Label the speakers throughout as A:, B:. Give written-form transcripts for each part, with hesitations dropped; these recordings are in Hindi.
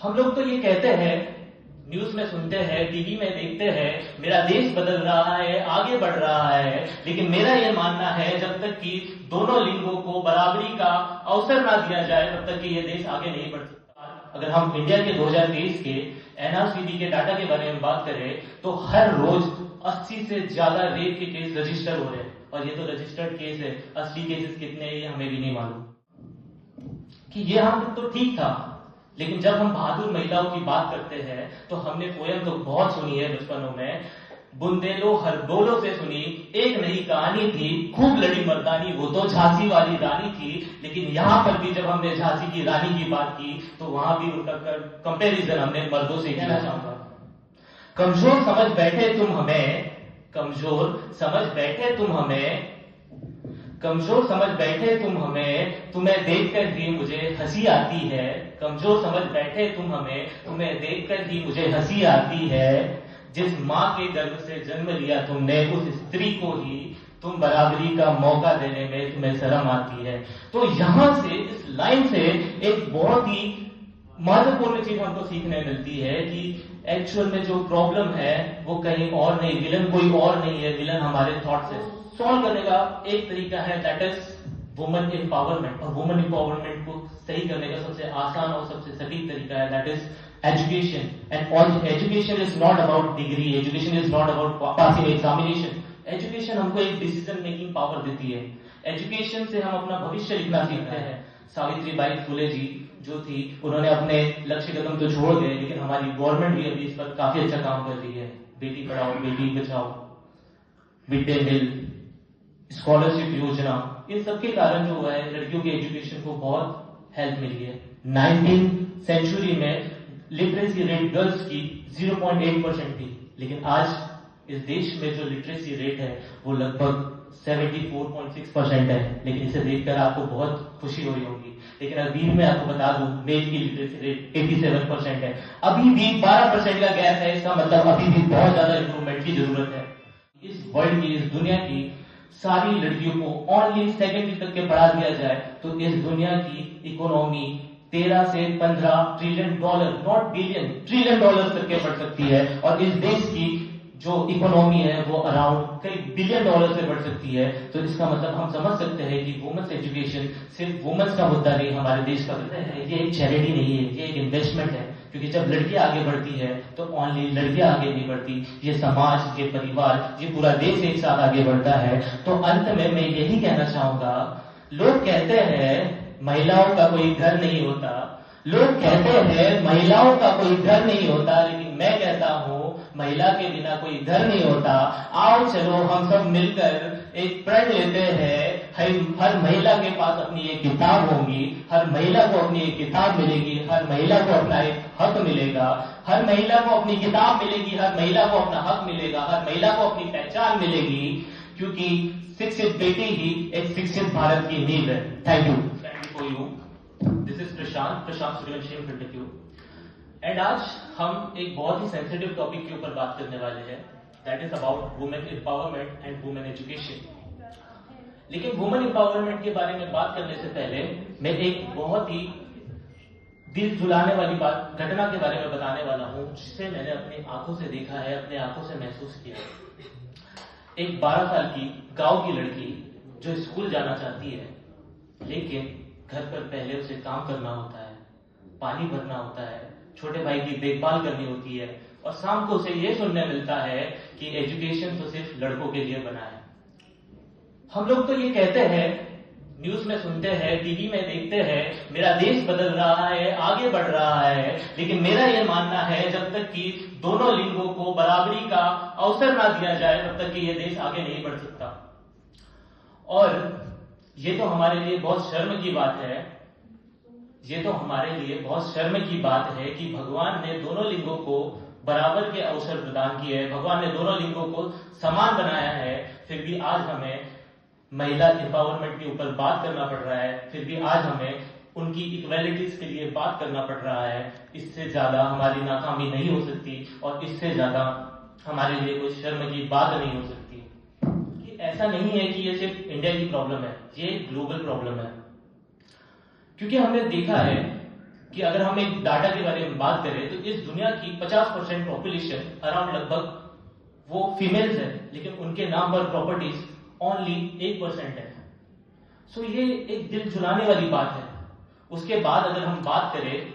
A: हम लोग तो ये कहते हैं, न्यूज में सुनते हैं, टीवी में देखते हैं, मेरा देश बदल रहा है, आगे बढ़ रहा है, लेकिन मेरा ये मानना है जब तक कि दोनों लिंगों को बराबरी का अवसर ना दिया जाए तब तक कि ये देश आगे नहीं बढ़ सकता। अगर हम इंडिया के 2023 के एनआरसीबी के डाटा के बारे में बात करें तो हर रोज 80 से ज्यादा रेप के केस रजिस्टर हो रहे हैं, और ये तो रजिस्टर्ड केस है, असली केसेस कितने हैं ये हमें भी नहीं मालूम। कि ये हम तो ठीक था, लेकिन जब हम बहादुर महिलाओं की बात करते हैं तो हमने पोयम तो बहुत सुनी है बचपनों में, बुंदेलो हर बोलो से सुनी, एक नई कहानी थी, खूब लड़ी मर्दानी, वो तो झांसी वाली रानी थी। लेकिन यहां पर भी जब हमने झांसी की रानी की बात की तो वहां भी उनका कंपैरिजन हमने मर्दों से कहना चाहूंगा। कमजोर समझ बैठे तुम हमें, कमजोर समझ बैठे तुम हमें, कमजोर समझ बैठे तुम हमें, तुम्हें देखकर ही मुझे हंसी आती है। कमजोर समझ बैठे तुम हमें, तुम्हें देखकर ही मुझे हंसी आती है। जिस माँ के गर्भ से जन्म लिया तुमने, उस स्त्री को ही तुम बराबरी का मौका देने में तुम्हें शर्म आती है। तो यहां से, इस लाइन से एक बहुत ही महत्वपूर्ण चीज हमको सीखने मिलती है कि एक्चुअल में जो प्रॉब्लम है वो कहीं और नहीं, विलन कोई और नहीं है, विलन हमारे थॉट्स है। सॉल्व करने का एक तरीका है, दैट इज वुमेन एम्पावरमेंट, और वुमेन एम्पावरमेंट को सही करने का सबसे आसान और सबसे सटीक तरीका है, that is education. And education is not about degree, education is not about passing examination. Education हमको एक डिसीजन मेकिंग पावर देती है। एजुकेशन से हम अपना भविष्य लिखना सीखते हैं। सावित्रीबाई फुले जी जो थी, उन्होंने अपने लक्ष्य कदम तो छोड़ गए, लेकिन हमारी गवर्नमेंट भी अभी इस पर काफी अच्छा काम कर रही है। Beti Padhao Beti Bachao, mid day meal, scholarship योजना, इन सबके कारण जो है लड़कियों के एजुकेशन को बहुत हेल्प मिली है। 19th सेंचुरी में लिटरेसी रेट गर्ल्स की 0.8% थी, लेकिन आज इस देश में जो लिटरेसी रेट है वो लगभग 74.6% है। लेकिन इसे देखकर आपको बहुत खुशी हो रही होगी, लेकिन अभी मैं आपको बता दूं, मेल की लिटरेसी रेट 87% है। अभी भी 12% का गैप है, इसका मतलब अभी भी बहुत ज्यादा इंप्रूवमेंट की जरूरत है। इस वर्ल्ड की, इस दुनिया की सारी लड़कियों को ओनली सेकेंडरी तक के पढ़ा दिया जाए तो इस दुनिया की इकोनॉमी 13 से 15 trillion dollar, not billion, trillion dollar तक के बढ़ सकती है। और इस देश की जो इकोनॉमी है वो अराउंड कई बिलियन डॉलर से बढ़ सकती है। तो इसका मतलब हम समझ सकते हैं कि वुमेन्स एजुकेशन सिर्फ वुमेन्स का मुद्दा नहीं, हमारे देश का मुद्दा है। ये एक चैरिटी नहीं है, ये एक इन्वेस्टमेंट है। क्योंकि जब लड़कियां आगे बढ़ती है तो ओनली लड़कियां आगे नहीं बढ़ती, ये समाज, ये परिवार, ये पूरा देश एक साथ आगे बढ़ता है। तो अंत में मैं यही कहना चाहूंगा, लोग कहते हैं महिलाओं का कोई घर नहीं होता, लोग कहते हैं महिलाओं का कोई घर नहीं होता, लेकिन मैं कहता हूं महिला के बिना कोई घर नहीं होता। आओ चलो हम सब मिलकर एक प्रण लेते हैं, हर महिला के पास अपनी एक किताब होगी, हर महिला को अपनी एक किताब मिलेगी, हर महिला को अपना एक हक मिलेगा, हर महिला को अपनी किताब मिलेगी, हर महिला को अपना हक मिलेगा, हर महिला को अपनी पहचान मिलेगी, क्योंकि शिक्षित बेटी ही एक शिक्षित भारत की नींव है। Thank you. This is Prashant Suryavanshi from टिक्यू। And आज हम एक बहुत ही सेंसिटिव टॉपिक के ऊपर बात करने वाले हैं, that is about women empowerment and women education. लेकिन वुमेन एम्पावरमेंट के बारे में बात करने से पहले मैं एक बहुत ही दिल झुलाने वाली घटना के बारे में बताने वाला हूं, जिसे मैंने अपनी आंखों से देखा है, अपने आंखों से महसूस किया है। एक 12 साल की गांव की लड़की जो स्कूल जाना चाहती है, लेकिन घर पर पहले उसे काम करना होता है, पानी भरना होता है, छोटे भाई की देखभाल करनी होती है, और शाम को उसे यह सुनने मिलता है कि एजुकेशन तो सिर्फ लड़कों के लिए बना है। हम लोग तो ये कहते हैं, न्यूज में सुनते हैं, टीवी में देखते हैं, मेरा देश बदल रहा है, आगे बढ़ रहा है, लेकिन मेरा यह मानना है जब तक कि दोनों लिंगों को बराबरी का अवसर ना दिया जाए तब तक कि यह देश आगे नहीं बढ़ सकता। और ये तो हमारे लिए बहुत शर्म की बात है, ये तो हमारे लिए बहुत शर्म की बात है कि भगवान ने दोनों लिंगों को बराबर के अवसर प्रदान किए हैं, भगवान ने दोनों लिंगों को समान बनाया है, फिर भी आज हमें महिला एम्पावरमेंट के ऊपर बात करना पड़ रहा है, फिर भी आज हमें उनकी इक्वालिटीज के लिए बात करना पड़ रहा है। इससे ज्यादा हमारी नाकामी नहीं हो सकती, और इससे ज्यादा हमारे लिए कोई शर्म की बात नहीं हो सकती। कि ऐसा नहीं है कि ये सिर्फ इंडिया की प्रॉब्लम है, ये ग्लोबल प्रॉब्लम है। क्योंकि हमने देखा है कि अगर हम एक डाटा के बारे में बात करें तो इस दुनिया की 50% पॉपुलेशन अराउंड लगभग वो फीमेल्स है, लेकिन उनके नाम पर प्रॉपर्टीज ओनली 1% है। सो ये एक दिल झुलाने वाली बात है। उसके बाद अगर हम बात करें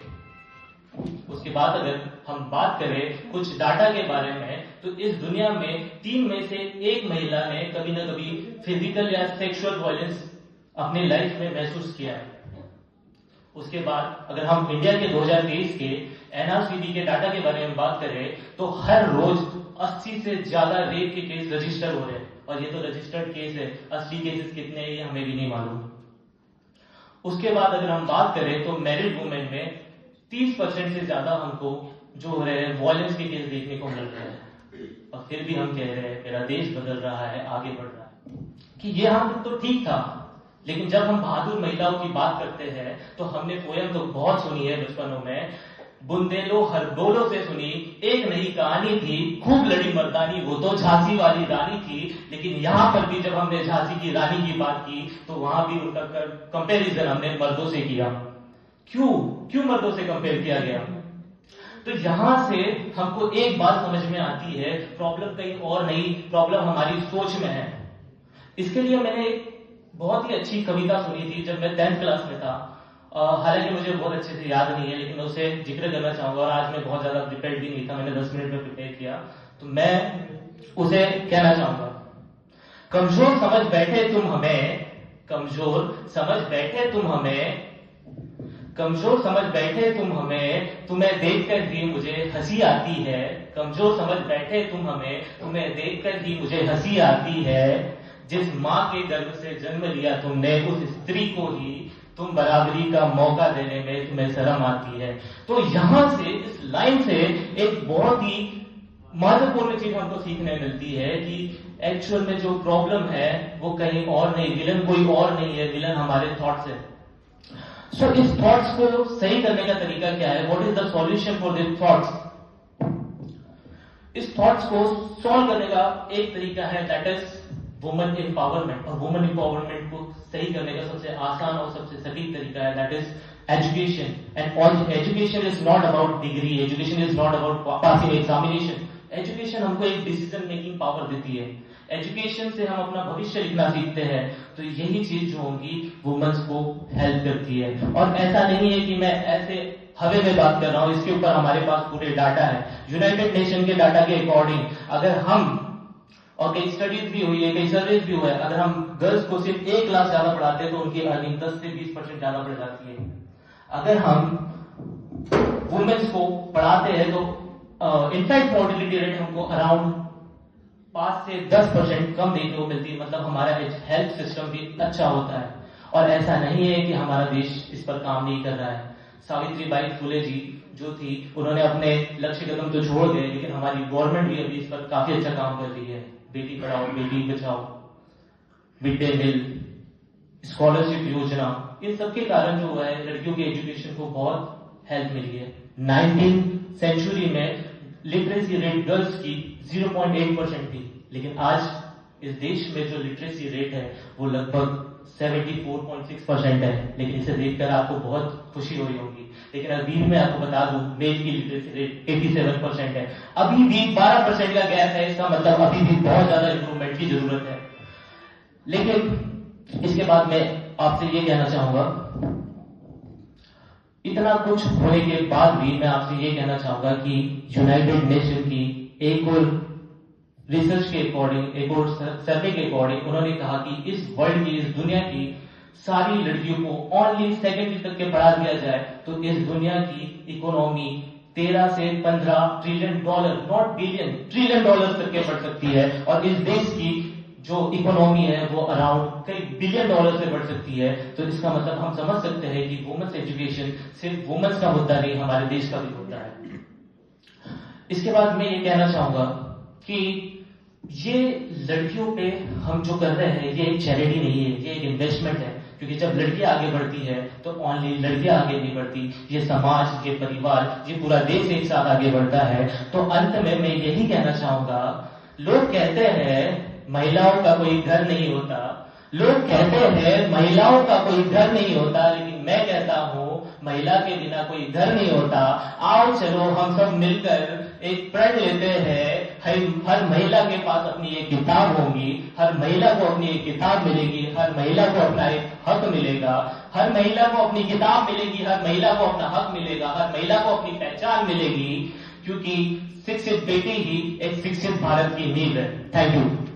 A: कुछ डाटा के बारे में, तो इस दुनिया में 3 में से 1 महिला ने कभी ना कभी फिजिकल या सेक्सुअल वायलेंस अपनी लाइफ में महसूस किया है। उसके बाद अगर हम इंडिया के 2023 के एनआरसीबी के डाटा के बारे में बात करें, तो हर रोज 80 से ज्यादा रेप के केस रजिस्टर हो रहे हैं, और ये तो रजिस्टर्ड केस है, असली केसेस कितने हैं ये हमें भी नहीं मालूम। उसके बाद अगर हम बात करें तो मैरिड वुमेन में 30% से ज्यादा हमको जो हो रहे हैं वॉयलेंस के केस देखने को मिल रहे हैं, और फिर भी हम कह रहे हैं मेरा देश बदल रहा है, आगे बढ़ रहा है, कि ये हम तो ठीक था। लेकिन जब हम बहादुर महिलाओं की बात करते हैं तो हमने पोयम तो बहुत सुनी है बचपनों में, बुंदेलो हर बोलो से सुनी, एक नई कहानी थी, खूब लड़ी मर्दानी, वो तो झांसी वाली रानी थी। लेकिन यहां पर भी जब हमने झांसी की रानी की बात की तो वहां भी उनका कंपैरिजन हमने मर्दों से किया। क्यों मर्दों से कंपेयर किया गया? तो यहां से हमको एक बात समझ में आती है, प्रॉब्लम कहीं और नहीं, प्रॉब्लम हमारी सोच में है। इसके लिए मैंने एक बहुत ही अच्छी कविता सुनी थी जब मैं 10th क्लास में था। हालांकि मुझे बहुत अच्छे से याद नहीं है, लेकिन मैं उसे जिक्र करना चाहूंगा, और आज मैं बहुत ज्यादा प्रिपेयर भी नहीं था, मैंने 10 मिनट में प्रिपेयर किया, तो मैं उसे कहना चाहूंगा। कमजोर समझ बैठे तुम हमें, कमजोर समझ बैठे तुम हमें, कमजोर समझ बैठे तुम हमें, तुम्हें देखकर ही मुझे हंसी आती है। कमजोर समझ बैठे तुम हमें, तुम्हें देखकर ही मुझे हंसी आती है। जिस माँ के गर्भ से जन्म लिया तुमने, उस स्त्री को ही तुम बराबरी का मौका देने में तुम्हें शर्म आती है। तो यहां से, इस लाइन से एक बहुत ही महत्वपूर्ण चीज हमको सीखने मिलती है कि एक्चुअल में जो प्रॉब्लम है वो कहीं और नहीं, विलन कोई और नहीं है, विलन हमारे थॉट्स है। सो इस थॉट्स को सही करने का तरीका क्या है? What is the solution for this thoughts? इस थॉट्स को सॉल्व करने का एक तरीका है, दैट इज वुमेन एम्पावरमेंट। और वुमेन एम्पावरमेंट को सही करने का सबसे आसान और सबसे सटीक तरीका है, that is education. And education is not about degree, education is not about passing examination. Education हमको एक डिसीजन मेकिंग पावर देती है। एजुकेशन से हम अपना भविष्य लिखना सीखते हैं, तो यही चीज जो होगी वुमेन्स को हेल्प करती है। और ऐसा नहीं है कि मैं ऐसे हवे में बात कर रहा हूं, इसके ऊपर हमारे पास पूरे डाटा है। यूनाइटेड नेशन के डाटा के अकॉर्डिंग अगर हम, और कई स्टडीज भी हुई है, कई सर्वेज भी हुए, अगर हम गर्ल्स को सिर्फ 1 क्लास ज्यादा पढ़ाते हैं तो उनकी अर्निंग 10 से 20% ज्यादा बढ़ जाती है। अगर हम वुमेन्स को पढ़ाते हैं तो इनफैक्ट मोर्टिलिटी रेट हमको अराउंड 5 से 10% कम देखने को मिलती है। मतलब हमारा हेल्थ सिस्टम भी अच्छा होता है। और ऐसा नहीं है कि हमारा देश इस पर काम नहीं कर रहा है। सावित्रीबाई फुले जी जो थी, उन्होंने अपने लक्ष्य कदम तो छोड़ दिए, लेकिन हमारी गवर्नमेंट भी अभी इस पर काफी अच्छा काम कर रही है। Beti Padhao Beti Bachao, mid day meal, scholarship योजना, इन सबके कारण जो है लड़कियों के एजुकेशन को बहुत हेल्प मिली है। 19th सेंचुरी में लिटरेसी रेट गर्ल्स की 0.8% थी, लेकिन आज इस देश में जो लिटरेसी रेट है वो लगभग 74.6% है। लेकिन इसे देखकर आपको बहुत खुशी हो रही होगी, लेकिन अभी मैं आपको बता दूं मेल की लिटरेसी रेट 87% है। अभी भी 12% का गैप है, इसका मतलब अभी भी बहुत ज्यादा इंप्रूवमेंट की जरूरत है। लेकिन इसके बाद मैं आपसे ये कहना चाहूंगा, इतना कुछ होने के बाद भी मैं आपसे ये कहना चाहूंगा कि यूनाइटेड नेशन की एक और रिसर्च के अकॉर्डिंग, एक और सर्वे के अकॉर्डिंग, उन्होंने कहा कि इस वर्ल्ड की, इस दुनिया की सारी लड़कियों को ओनली सेकेंडरी तक के पढ़ा दिया जाए तो इस दुनिया की इकोनॉमी 13 से 15 trillion dollar, not billion, trillion dollar तक के बढ़ सकती है। और इस देश की जो इकोनॉमी है वो अराउंड कई बिलियन डॉलर से बढ़ सकती है। तो इसका मतलब हम समझ सकते हैं कि वुमेन्स एजुकेशन सिर्फ वुमेन्स का मुद्दा नहीं, हमारे देश का भी मुद्दा है। इसके बाद मैं ये कहना चाहूंगा कि ये लड़कियों पे हम जो कर रहे हैं ये एक चैरिटी नहीं है, ये एक इन्वेस्टमेंट है। क्योंकि जब लड़कियां आगे बढ़ती है तो ओनली लड़कियां आगे नहीं बढ़ती, ये समाज, ये परिवार, ये पूरा देश एक साथ आगे बढ़ता है। तो अंत में मैं यही कहना चाहूंगा, लोग कहते हैं महिलाओं का कोई घर नहीं होता, लोग कहते हैं महिलाओं का कोई घर नहीं होता, लेकिन मैं कहता हूं महिला के बिना कोई घर नहीं होता। आओ चलो हम सब मिलकर एक प्रण लेते हैं, हर महिला के पास अपनी एक किताब होगी, हर महिला को अपनी एक किताब मिलेगी, हर महिला को अपना एक हक मिलेगा, हर महिला को अपनी किताब मिलेगी, हर महिला को अपना हक मिलेगा, हर महिला को अपनी पहचान मिलेगी, क्योंकि शिक्षित बेटी ही एक शिक्षित भारत की नींव है। Thank you.